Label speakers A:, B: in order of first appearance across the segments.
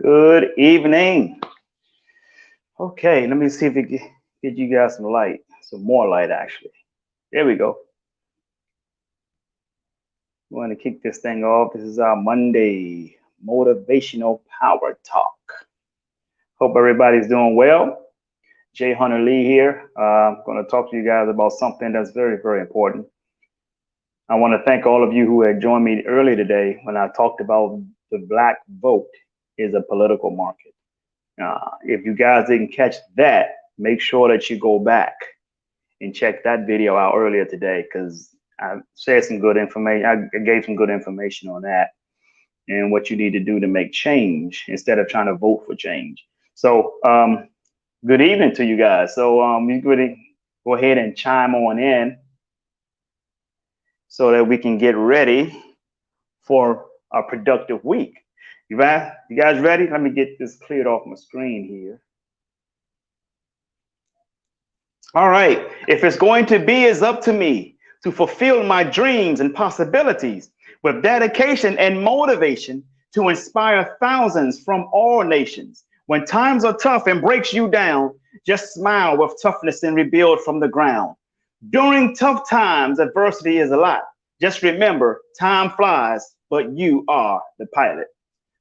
A: Good evening. Okay, let me see if we can get you guys some light, some more light actually. There we go. We want to kick this thing off. This is our Monday motivational power talk. Hope everybody's doing well. Jay Hunter Lee here. I'm going to talk to you guys about something that's very, very important. I want to thank all of you who had joined me early today when I talked about the black vote is a political market. If you guys didn't catch that, make sure that you go back and check that video out earlier today because I shared some good information. I gave some good information on that and what you need to do to make change instead of trying to vote for change. So, good evening to you guys. So, you could go ahead and chime on in so that we can get ready for a productive week. You guys ready? Let me get this cleared off my screen here. All right. If it's going to be, it's up to me to fulfill my dreams and possibilities with dedication and motivation to inspire thousands from all nations. When times are tough and breaks you down, just smile with toughness and rebuild from the ground. During tough times, adversity is a lot. Just remember, time flies, but you are the pilot.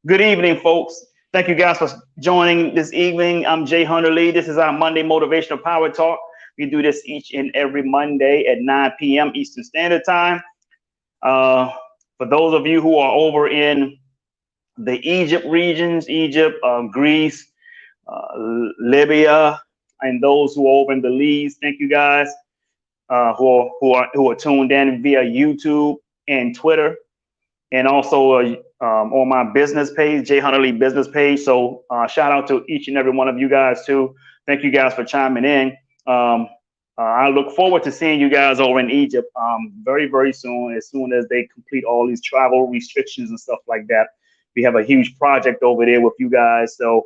A: Good evening, folks. Thank you guys for joining this evening. I'm Jay Hunter Lee. This is our Monday Motivational Power Talk. We do this each and every Monday at 9 p.m. Eastern Standard Time. For those of you who are over in the Egypt regions, Egypt, Greece, Libya, and those who are over in Belize, thank you guys who are tuned in via YouTube and Twitter, and also on my business page, Jay Hunter Lee business page. So shout out to each and every one of you guys too. Thank you guys for chiming in. I look forward to seeing you guys over in Egypt very, very soon, as soon as they complete all these travel restrictions and stuff like that. We have a huge project over there with you guys. So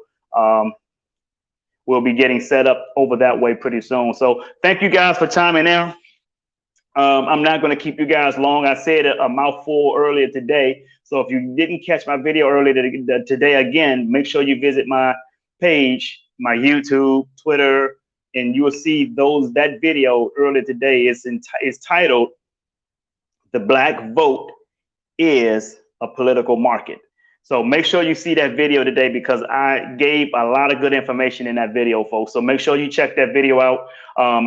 A: we'll be getting set up over that way pretty soon. So thank you guys for chiming in. I'm not going to keep you guys long. I said a mouthful earlier today. So if you didn't catch my video earlier today, again, make sure you visit my page, my YouTube, Twitter, and you will see that video earlier today is titled "The Black Vote is a Political Market." So make sure you see that video today because I gave a lot of good information in that video, folks. So make sure you check that video out.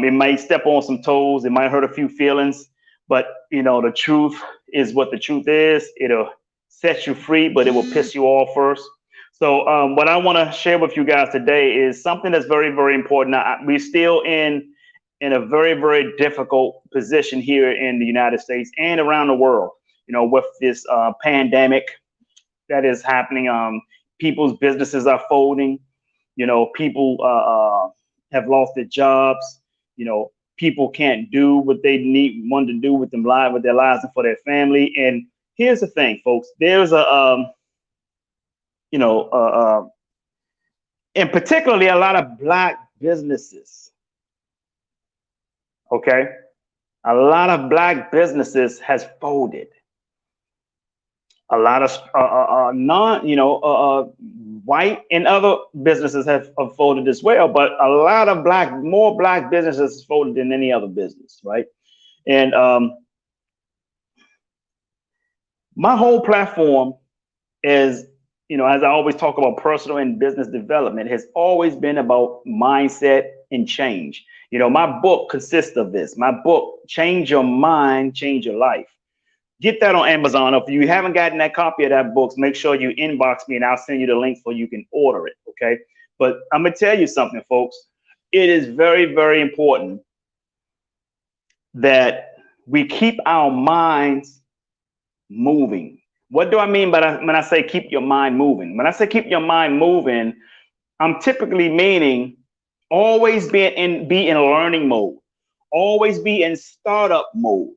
A: It might step on some toes. It might hurt a few feelings, but you know, the truth is what the truth is. It'll set you free, but it will piss you off first. So what I want to share with you guys today is something that's very, very important. Now, we're still in a very, very difficult position here in the United States and around the world, you know, with this pandemic that is happening. People's businesses are folding. You know, people have lost their jobs. You know, people can't do what they want to do with their lives and for their family. And here's the thing, folks. There's and particularly a lot of black businesses. Okay, a lot of black businesses has folded. A lot of white and other businesses have folded as well, but a lot of more black businesses folded than any other business, right? And my whole platform is, you know, as I always talk about personal and business development, has always been about mindset and change. You know, my book consists of this. My book, Change Your Mind, Change Your Life. Get that on Amazon. If you haven't gotten that copy of that book, make sure you inbox me and I'll send you the link so you can order it. Okay. But I'm going to tell you something, folks. It is very, very important that we keep our minds moving. What do I mean when I say keep your mind moving? When I say keep your mind moving, I'm typically meaning always be in learning mode, always be in startup mode.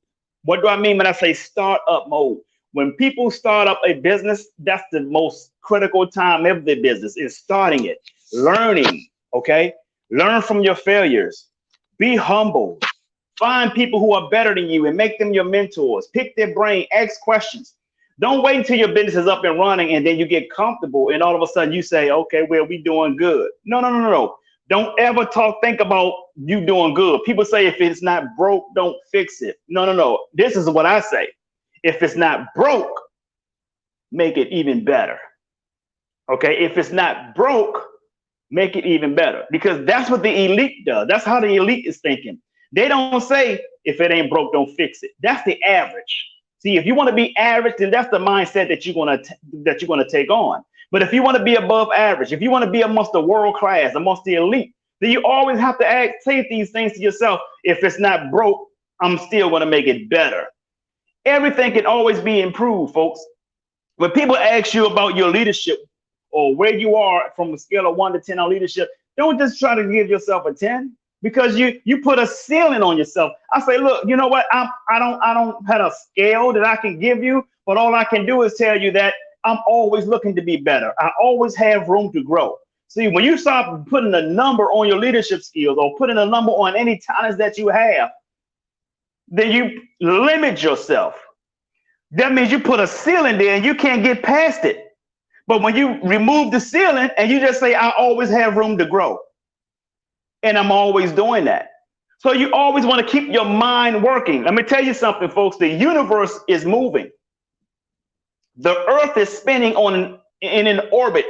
A: What do I mean when I say startup mode? When people start up a business, that's the most critical time of their business is starting it, learning, okay? Learn from your failures, be humble, find people who are better than you and make them your mentors, pick their brain, ask questions. Don't wait until your business is up and running and then you get comfortable and all of a sudden you say, okay, well, we doing good. No, no, no, no, no. Don't ever think about you doing good. People say if it's not broke, don't fix it. No, no, no. This is what I say. If it's not broke, make it even better. Okay, if it's not broke, make it even better, because that's what the elite does. That's how the elite is thinking. They don't say if it ain't broke, don't fix it. That's the average. See, if you want to be average, then that's the mindset that you're gonna take on. But if you want to be above average, if you want to be amongst the world class, amongst the elite, then you always have to say these things to yourself. If it's not broke, I'm still gonna make it better. Everything can always be improved, folks. When people ask you about your leadership or where you are from a scale of 1 to 10 on leadership, don't just try to give yourself a 10, because you put a ceiling on yourself. I say, look, you know what? I don't have a scale that I can give you, but all I can do is tell you that I'm always looking to be better. I always have room to grow. See, when you start putting a number on your leadership skills or putting a number on any talents that you have, then you limit yourself. That means you put a ceiling there and you can't get past it. But when you remove the ceiling and you just say, I always have room to grow, and I'm always doing that. So you always want to keep your mind working. Let me tell you something, folks. The universe is moving. The earth is spinning in an orbit.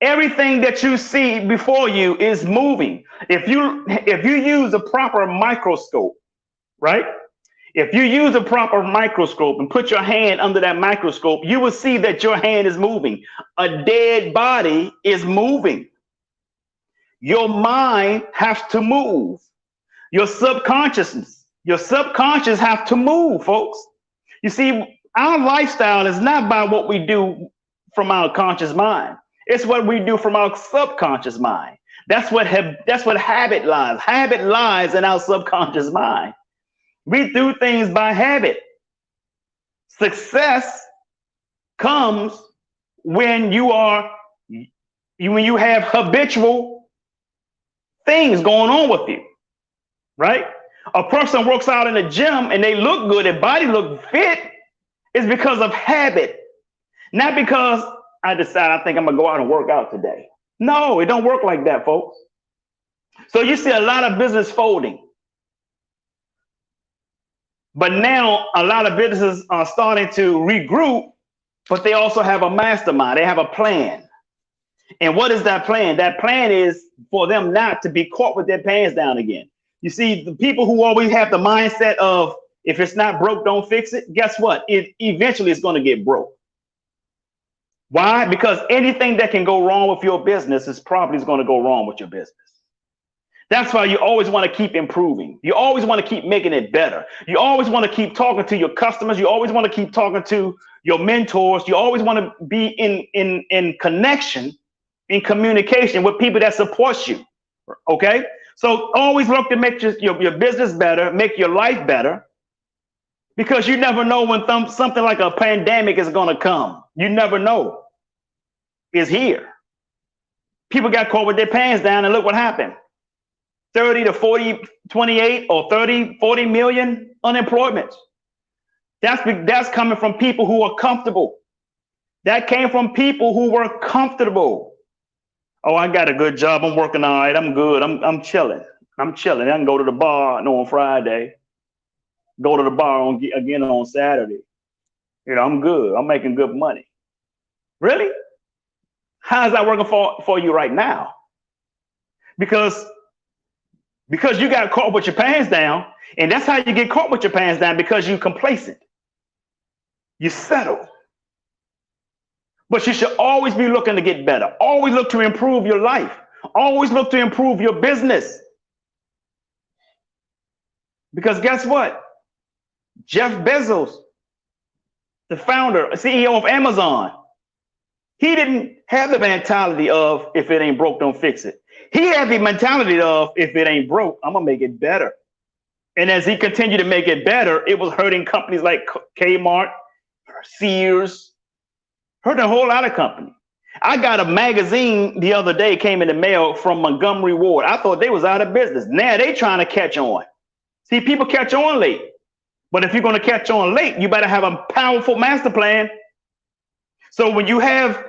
A: Everything that you see before you is moving. If you use a proper microscope, right? If you use a proper microscope and put your hand under that microscope, you will see that your hand is moving. A dead body is moving. Your mind has to move. Your subconscious have to move, folks. You see, our lifestyle is not by what we do from our conscious mind. It's what we do from our subconscious mind. That's what habit lies. Habit lies in our subconscious mind. We do things by habit. Success comes when you have habitual things going on with you, right? A person works out in the gym and they look good, their body look fit, is because of habit. Not because I decide I think I'm gonna go out and work out today. No, it don't work like that, folks. So you see a lot of business folding. But now a lot of businesses are starting to regroup, but they also have a mastermind. They have a plan. And what is that plan? That plan is for them not to be caught with their pants down again. You see, the people who always have the mindset of if it's not broke, don't fix it. Guess what? It eventually is going to get broke. Why? Because anything that can go wrong with your business is probably going to go wrong with your business. That's why you always want to keep improving. You always want to keep making it better. You always want to keep talking to your customers. You always want to keep talking to your mentors. You always want to be in connection, in communication with people that support you. Okay? So always look to make your business better, make your life better, because you never know when something like a pandemic is going to come. You never know. It's here. People got caught with their pants down, and look what happened. 30 to 40, 28 or 30, 40 million unemployment. That's coming from people who are comfortable. That came from people who were comfortable. Oh, I got a good job. I'm working all right. I'm good. I'm chilling. I'm chilling. I can go to the bar on Friday. Go to the bar again on Saturday. You know, I'm good. I'm making good money. Really? How is that working for you right now? Because you got caught with your pants down, and that's how you get caught with your pants down, because you're complacent. You settle. But you should always be looking to get better. Always look to improve your life. Always look to improve your business. Because guess what? Jeff Bezos, the founder, CEO of Amazon, he didn't have the mentality of if it ain't broke, don't fix it. He had the mentality of if it ain't broke, I'm going to make it better. And as he continued to make it better, it was hurting companies like Kmart, Sears, hurting a whole lot of companies. I got a magazine the other day, came in the mail from Montgomery Ward. I thought they was out of business. Now they trying to catch on. See, people catch on late. But if you're going to catch on late, you better have a powerful master plan. So when you have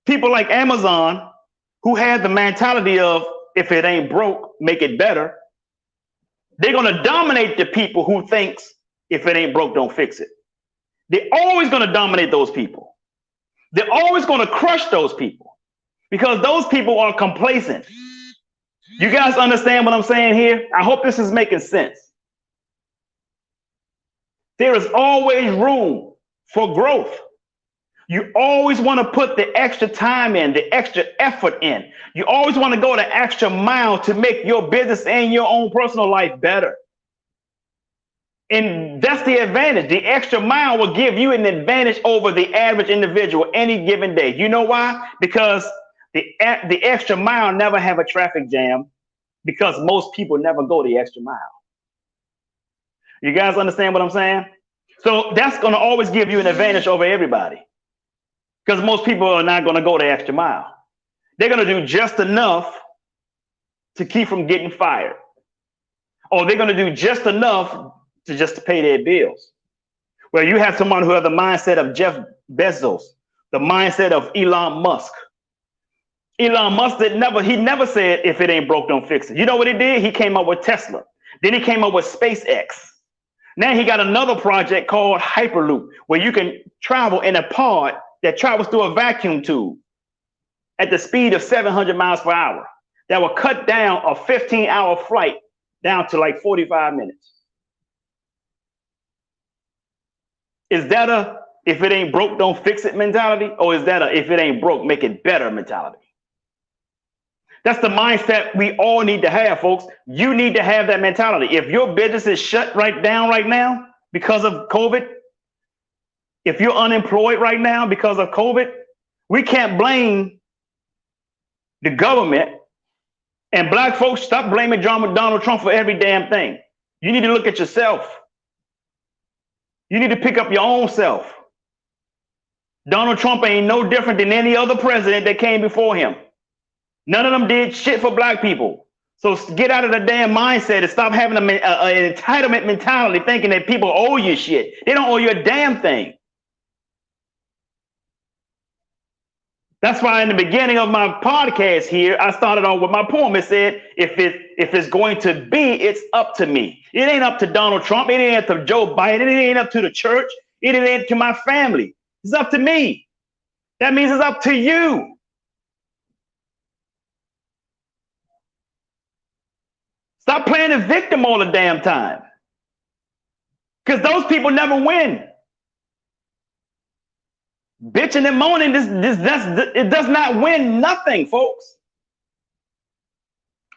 A: people like Amazon who have the mentality of if it ain't broke, make it better, they're going to dominate the people who thinks if it ain't broke, don't fix it. They're always going to dominate those people. They're always going to crush those people because those people are complacent. You guys understand what I'm saying here? I hope this is making sense. There is always room for growth. You always want to put the extra time in, the extra effort in. You always want to go the extra mile to make your business and your own personal life better. And that's the advantage. The extra mile will give you an advantage over the average individual any given day. You know why? Because the extra mile never have a traffic jam because most people never go the extra mile. You guys understand what I'm saying? So that's going to always give you an advantage over everybody because most people are not going to go the extra mile. They're going to do just enough to keep from getting fired. Or they're going to do just enough to just pay their bills. Where you have someone who has the mindset of Jeff Bezos, the mindset of Elon Musk. Elon Musk never said if it ain't broke, don't fix it. You know what he did? He came up with Tesla. Then he came up with SpaceX. Now he got another project called Hyperloop, where you can travel in a pod that travels through a vacuum tube at the speed of 700 miles per hour. That will cut down a 15-hour flight down to like 45 minutes. Is that a if it ain't broke, don't fix it mentality? Or is that a if it ain't broke, make it better mentality? That's the mindset we all need to have, folks. You need to have that mentality. If your business is shut down right now because of COVID, if you're unemployed right now because of COVID, we can't blame the government. And black folks, stop blaming Donald Trump for every damn thing. You need to look at yourself. You need to pick up your own self. Donald Trump ain't no different than any other president that came before him. None of them did shit for black people. So get out of the damn mindset and stop having an entitlement mentality thinking that people owe you shit. They don't owe you a damn thing. That's why in the beginning of my podcast here, I started off with my poem. It said, if it's going to be, it's up to me. It ain't up to Donald Trump. It ain't up to Joe Biden. It ain't up to the church. It ain't up to my family. It's up to me. That means it's up to you. Stop playing the victim all the damn time. Because those people never win. Bitching and moaning, it does not win nothing, folks.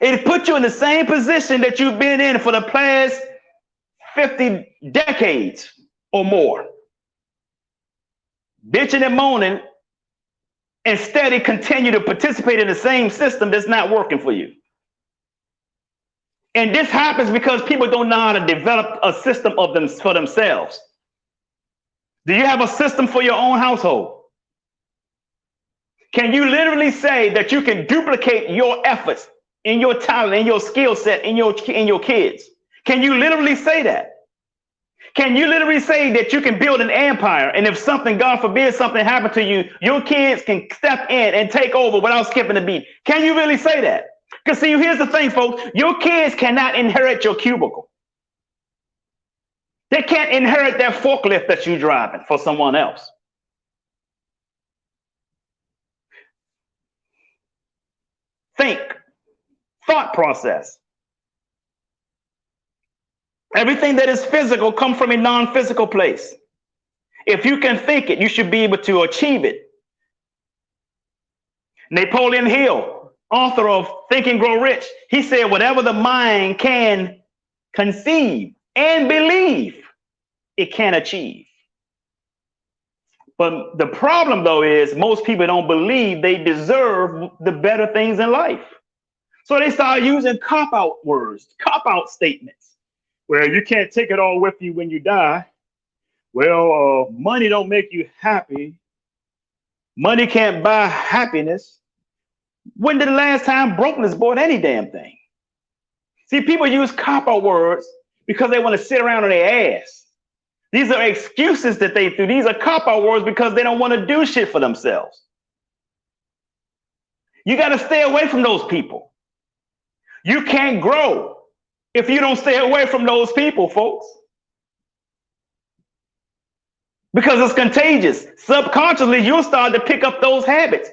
A: It puts you in the same position that you've been in for the past 50 decades or more. Bitching and moaning and steady continue to participate in the same system that's not working for you. And this happens because people don't know how to develop a system for themselves. Do you have a system for your own household? Can you literally say that you can duplicate your efforts in your talent, in your skill set, in your kids? Can you literally say that? Can you literally say that you can build an empire, and if something, God forbid, something happened to you, your kids can step in and take over without skipping a beat? Can you really say that? Because see, here's the thing, folks. Your kids cannot inherit your cubicle. They can't inherit that forklift that you're driving for someone else. Think. Thought process. Everything that is physical comes from a non-physical place. If you can think it, you should be able to achieve it. Napoleon Hill, author of Think and Grow Rich, he said, whatever the mind can conceive and believe, it can achieve. But the problem, though, is most people don't believe they deserve the better things in life. So they start using cop-out words, cop-out statements, where you can't take it all with you when you die. Well, money don't make you happy. Money can't buy happiness. When did the last time brokenness bought any damn thing? See, people use cop-out words because they want to sit around on their ass These are excuses that they do. These are cop-out words because they don't want to do shit for themselves. You got to stay away from those people. You can't grow if you don't stay away from those people, folks. Because it's contagious. Subconsciously, you'll start to pick up those habits.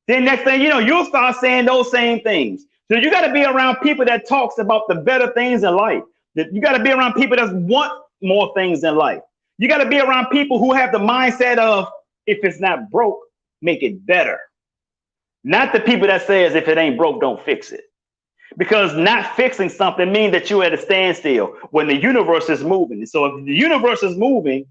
A: Then next thing you know, you'll start saying those same things. So you got to be around people that talks about the better things in life. You got to be around people that want more things in life. You got to be around people who have the mindset of, if it's not broke, make it better. Not the people that says, if it ain't broke, don't fix it. Because not fixing something means that you're at a standstill when the universe is moving. So if the universe is moving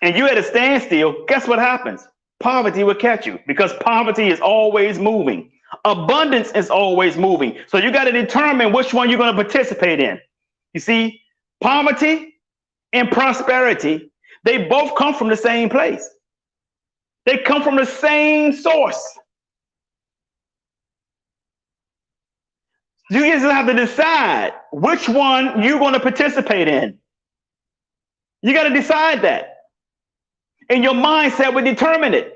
A: and you're at a standstill, guess what happens? Poverty will catch you, because poverty is always moving. Abundance is always moving. So you got to determine which one you're going to participate in. You see, poverty and prosperity, they both come from the same place. They come from the same source. You just have to decide which one you're going to participate in. You got to decide that. And your mindset will determine it.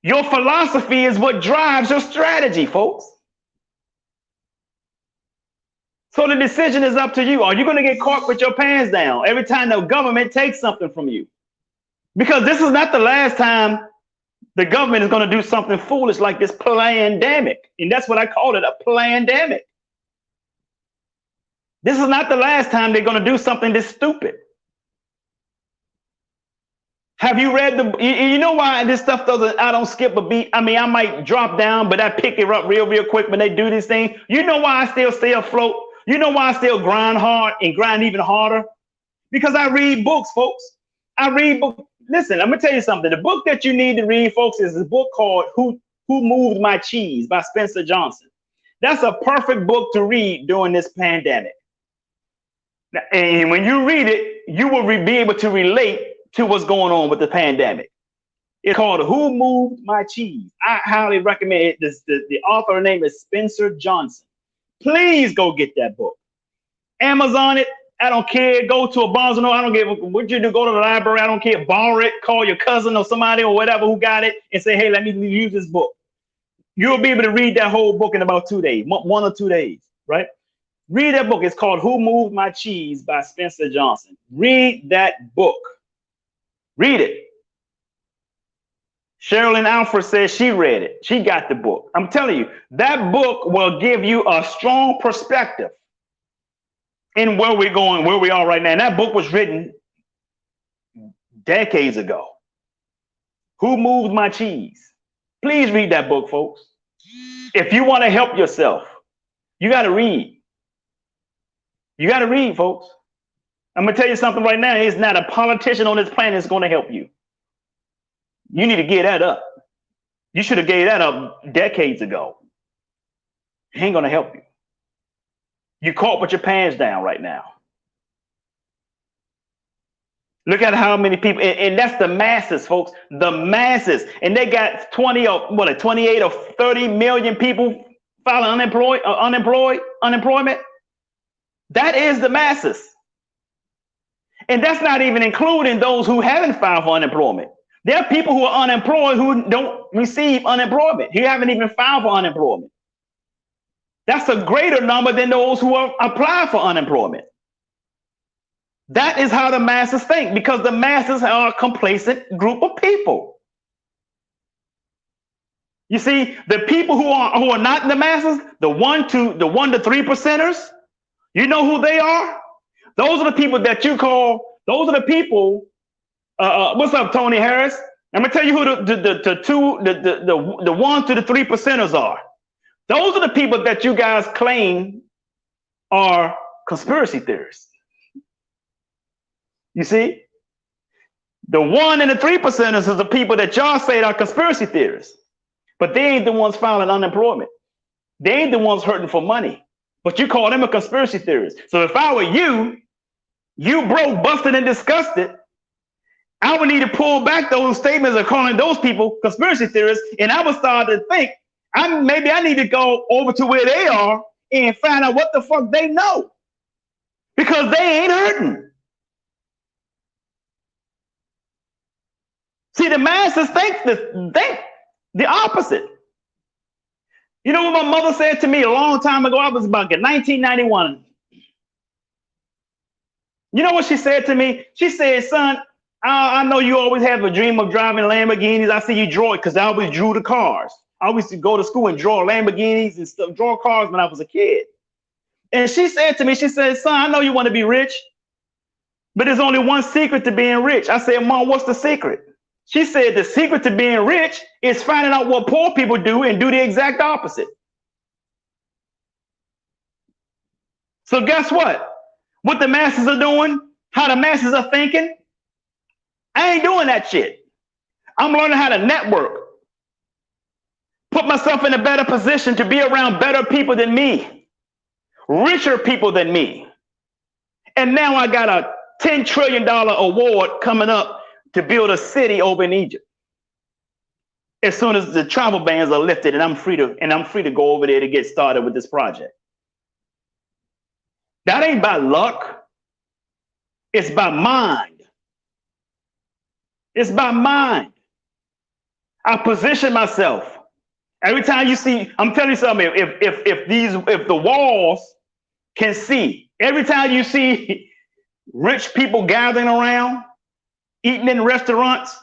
A: Your philosophy is what drives your strategy, folks. So the decision is up to you. Are you going to get caught with your pants down every time the government takes something from you? Because this is not the last time the government is going to do something foolish like this pandemic. And that's what I call it, a pandemic. This is not the last time they're going to do something this stupid. Have you read you know why this stuff doesn't, I don't skip a beat. I mean, I might drop down, but I pick it up real quick when they do these things. You know why I still stay afloat? You know why I still grind hard and grind even harder? Because I read books, folks. I read books. Listen, I'm going to tell you something. The book that you need to read, folks, is a book called Who Moved My Cheese by Spencer Johnson. That's a perfect book to read during this pandemic. And when you read it, you will be able to relate to what's going on with the pandemic. It's called Who Moved My Cheese. I highly recommend it. The author name is Spencer Johnson. Please go get that book. Amazon it. I don't care. Go to a Barnes & Noble. I don't give what you do. Go to the library. I don't care. Borrow it. Call your cousin or somebody or whatever who got it and say, hey, let me use this book. You'll be able to read that whole book in about 2 days, 1 or 2 days, right? Read that book. It's called Who Moved My Cheese by Spencer Johnson. Read that book. Read it. Sherilyn Alford says she read it. She got the book. I'm telling you, that book will give you a strong perspective in where we're going, where we are right now. And that book was written decades ago. Who Moved My Cheese? Please read that book, folks. If you want to help yourself, you got to read. You got to read, folks. I'm going to tell you something right now. It's not a politician on this planet that's going to help you. You need to get that up. You should have gave that up decades ago. It ain't going to help you. You're caught with your pants down right now. Look at how many people, and that's the masses, folks. The masses. And they got 28 or 30 million people filing unemployment. That is the masses. And that's not even including those who haven't filed for unemployment. There are people who are unemployed who don't receive unemployment. You haven't even filed for unemployment. That's a greater number than those who are applied for unemployment. That is how the masses think, because the masses are a complacent group of people. You see, the people who are not in the masses, the 1 to 3%ers, you know who they are? Those are the people that you call, those are the people, what's up, Tony Harris? I'm gonna tell you who the 1 to the 3%ers are. Those are the people that you guys claim are conspiracy theorists. You see? The 1 and the 3%ers is the people that y'all say are conspiracy theorists. But they ain't the ones filing unemployment. They ain't the ones hurting for money. But you call them a conspiracy theorist. So if I were you broke, busted, and disgusted, I would need to pull back those statements of calling those people conspiracy theorists, and I would start to think, maybe I need to go over to where they are and find out what the fuck they know. because they ain't hurting. See, the masses think the opposite. You know what my mother said to me a long time ago? I was about in 1991. You know what she said to me? She said, son, I know you always have a dream of driving Lamborghinis. I see you draw it because I always drew the cars. I always used to go to school and draw Lamborghinis and stuff, draw cars when I was a kid. And she said to me, she said, son, I know you want to be rich, but there's only one secret to being rich. I said, Mom, what's the secret? She said, the secret to being rich is finding out what poor people do and do the exact opposite. So guess what? What the masses are doing, how the masses are thinking, I ain't doing that shit. I'm learning how to network, put myself in a better position to be around better people than me, richer people than me. And now I got a $10 trillion award coming up to build a city over in Egypt. As soon as the travel bans are lifted and I'm free to go over there to get started with this project. That ain't by luck. It's by mind. It's by mind. I position myself. Every time you see, I'm telling you something, if the walls can see, every time you see rich people gathering around, eating in restaurants,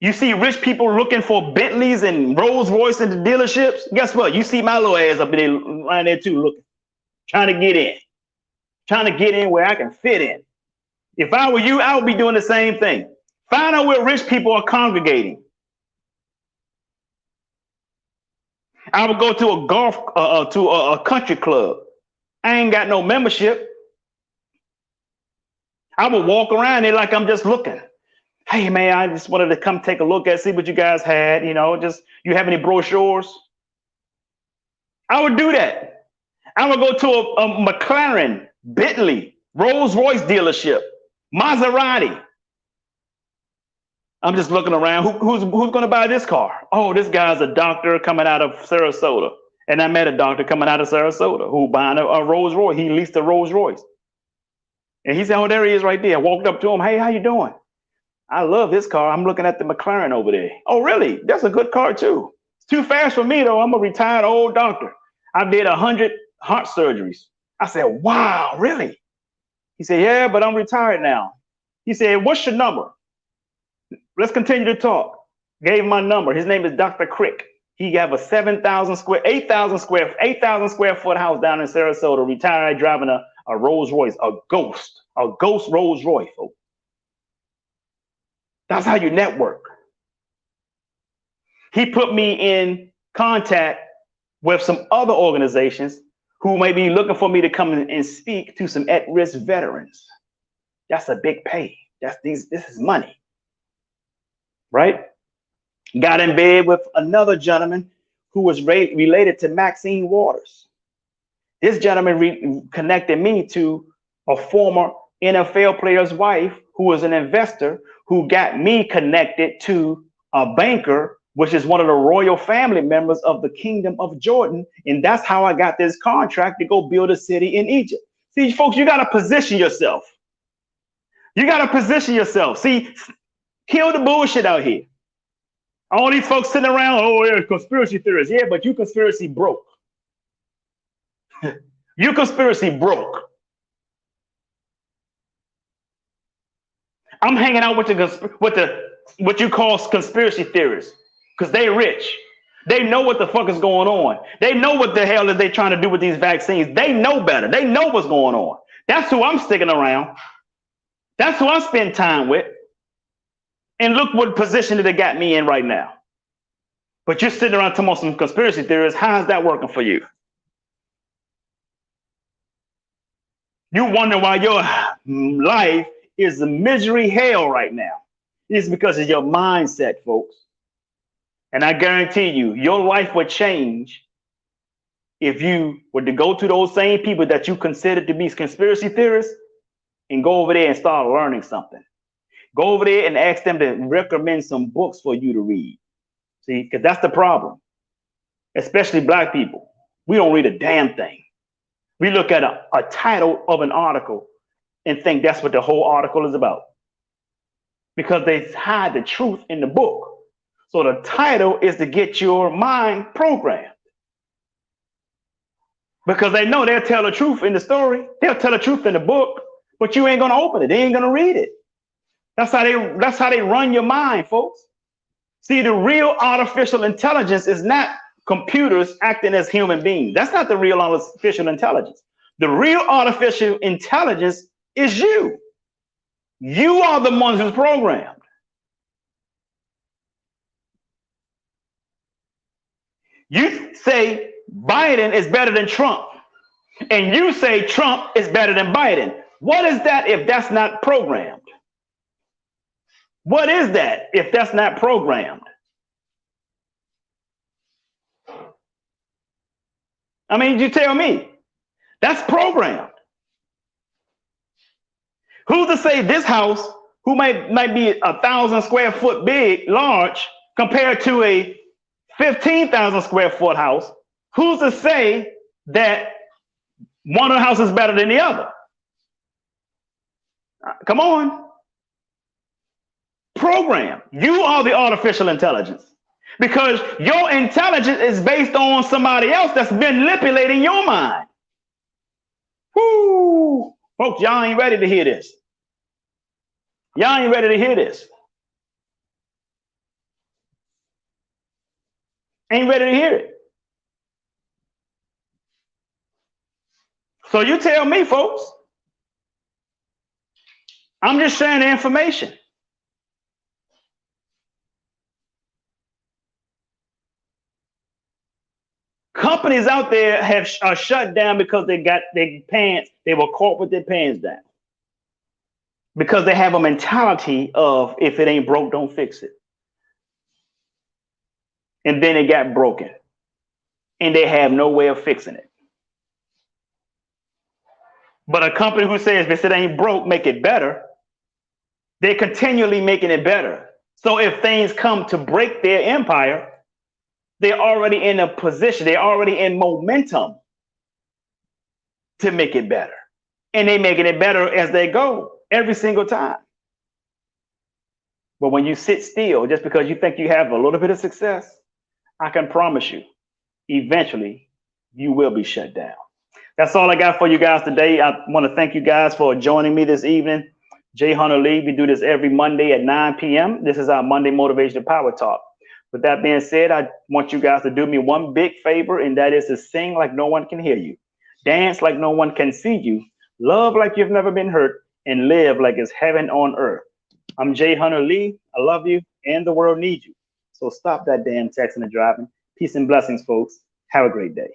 A: you see rich people looking for Bentleys and Rolls Royce in the dealerships, guess what? You see my little ass up there lying there too, looking, trying to get in where I can fit in. If I were you, I would be doing the same thing. Find out where rich people are congregating. I would go to a country club. I ain't got no membership. I would walk around there like I'm just looking. Hey man, I just wanted to come take a look at, see what you guys had. You know, just you have any brochures? I would do that. I would go to a McLaren, Bentley, Rolls Royce dealership, Maserati. I'm just looking around. Who's going to buy this car? Oh, this guy's a doctor coming out of Sarasota. And I met a doctor coming out of Sarasota who buying a Rolls Royce. He leased a Rolls Royce. And he said, oh, there he is right there. I walked up to him. Hey, how you doing? I love this car. I'm looking at the McLaren over there. Oh, really? That's a good car too. It's too fast for me though. I'm a retired old doctor. I did 100 heart surgeries. I said, wow, really? He said, yeah, but I'm retired now. He said, what's your number? Let's continue to talk. Gave him my number. His name is Dr. Crick. He have a 8,000 square foot house down in Sarasota, retired, driving a Rolls Royce, a ghost Rolls Royce, folks. That's how you network. He put me in contact with some other organizations who may be looking for me to come and speak to some at-risk veterans. That's a big pay. This is money. Right? Got in bed with another gentleman who was related to Maxine Waters. This gentleman connected me to a former NFL player's wife who was an investor who got me connected to a banker, which is one of the royal family members of the Kingdom of Jordan. And that's how I got this contract to go build a city in Egypt. See, folks, you got to position yourself. You got to position yourself. See, kill the bullshit out here. All these folks sitting around, oh, yeah, conspiracy theorists. Yeah, but you conspiracy broke. You conspiracy broke. I'm hanging out with what you call conspiracy theorists because they rich. They know what the fuck is going on. They know what the hell is they trying to do with these vaccines. They know better. They know what's going on. That's who I'm sticking around. That's who I spend time with. And look what position it got me in right now. But you're sitting around talking about some conspiracy theories. How's that working for you? You wonder why your life is a misery hell right now. It's because of your mindset, folks. And I guarantee you, your life would change if you were to go to those same people that you consider to be conspiracy theorists and go over there and start learning something. Go over there and ask them to recommend some books for you to read. See, because that's the problem. Especially black people. We don't read a damn thing. We look at a title of an article and think that's what the whole article is about, because they hide the truth in the book. So the title is to get your mind programmed, because they know they'll tell the truth in the story. They'll tell the truth in the book, but you ain't going to open it. They ain't going to read it. That's how they run your mind, folks. See, the real artificial intelligence is not computers acting as human beings. That's not the real artificial intelligence. The real artificial intelligence is you. You are the ones who's programmed. You say Biden is better than Trump, and you say Trump is better than Biden. What is that if that's not programmed? What is that if that's not programmed? I mean, you tell me. That's programmed. Who's to say this house, who might be 1,000 square foot big, large, compared to a 15,000 square foot house, who's to say that one of the houses is better than the other? Come on. Program. You are the artificial intelligence, because your intelligence is based on somebody else that's been manipulating your mind. Woo! Folks, y'all ain't ready to hear this. Y'all ain't ready to hear this. Ain't ready to hear it. So you tell me, folks. I'm just sharing the information. Companies out there are shut down because they got their pants, they were caught with their pants down. Because they have a mentality of, if it ain't broke, don't fix it. And then it got broken. And they have no way of fixing it. But a company who says, if it ain't broke, make it better, they're continually making it better. So if things come to break their empire, they're already in a position, they're already in momentum to make it better. And they're making it better as they go every single time. But when you sit still, just because you think you have a little bit of success, I can promise you, eventually you will be shut down. That's all I got for you guys today. I want to thank you guys for joining me this evening. Jay Hunter Lee, we do this every Monday at 9 p.m. This is our Monday Motivational Power Talk. With that being said, I want you guys to do me one big favor, and that is to sing like no one can hear you, dance like no one can see you, love like you've never been hurt, and live like it's heaven on earth. I'm Jay Hunter Lee. I love you, and the world needs you. So stop that damn texting and driving. Peace and blessings, folks. Have a great day.